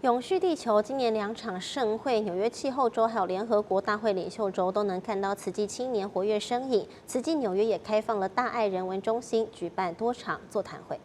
永续地球今年2场盛会，纽约气候周还有联合国大会领袖周都能看到慈济青年活跃身影。慈济纽约也开放了大爱人文中心，举办多场座谈会。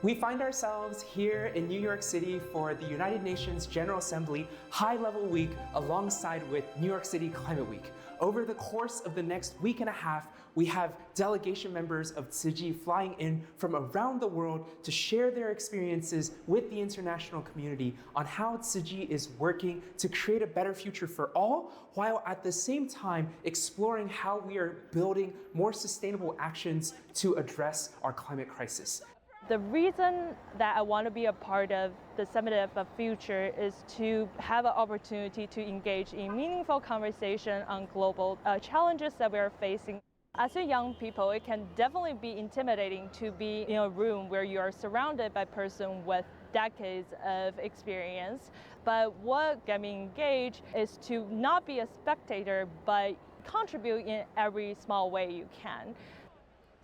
We find ourselves here in New York City for the United Nations General Assembly High-Level Week alongside with New York City Climate Week. Over the course of the next week and a half, we have delegation members of Tzu flying in from around the world to share their experiences with the international community on how Tzu is working to create a better future for all, while at the same time exploring how we are building more sustainable actions to address our climate crisis. The reason that I want to be a part of the Summit of the Future is to have an opportunity to engage in meaningful conversation on global challenges that we are facing. As a young people, it can definitely be intimidating to be in a room where you are surrounded by person with decades of experience. But what got me engaged is to not be a spectator, but contribute in every small way you can.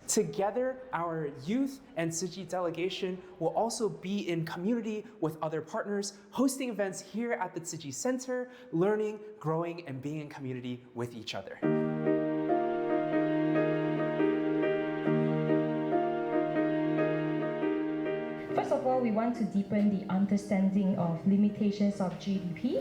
Together, our youth and Tzu delegation will also be in community with other partners, hosting events here at the Tzu Center, learning, growing, and being in community with each other. First of all, we want to deepen the understanding of limitations of GDP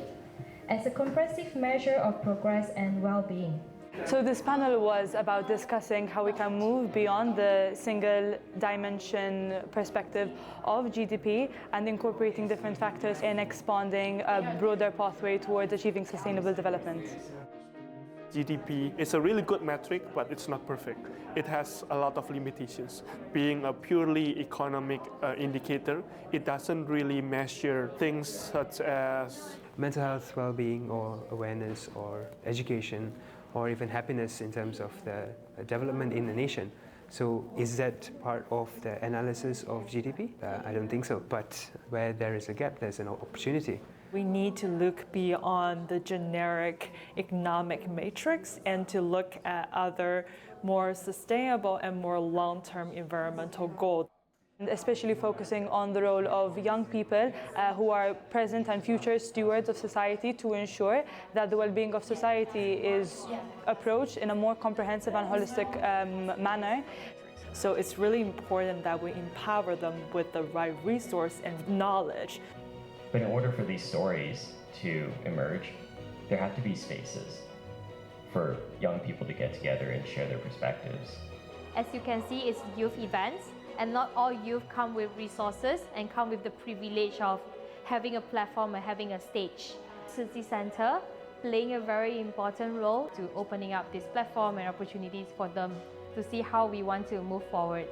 as a comprehensive measure of progress and well-being. So this panel was about discussing how we can move beyond the single dimension perspective of GDP and incorporating different factors in expanding a broader pathway towards achieving sustainable development. GDP is a really good metric, but it's not perfect. It has a lot of limitations. Being a purely economic indicator, it doesn't really measure things such as mental health, well-being, or awareness, or education, or even happiness in terms of the development in the nation. So is that part of the analysis of GDP? I don't think so, but where there is a gap, there's an opportunity. We need to look beyond the generic economic matrix and to look at other more sustainable and more long-term environmental goals. Especially focusing on the role of young people who are present and future stewards of society to ensure that the well-being of society is approached in a more comprehensive and holistic manner. So it's really important that we empower them with the right resource and knowledge. But in order for these stories to emerge, there have to be spaces for young people to get together and share their perspectives. As you can see, it's youth events. And not all youth come with resources and come with the privilege of having a platform and having a stage.慈济Center playing a very important role to opening up this platform and opportunities for them to see how we want to move forward.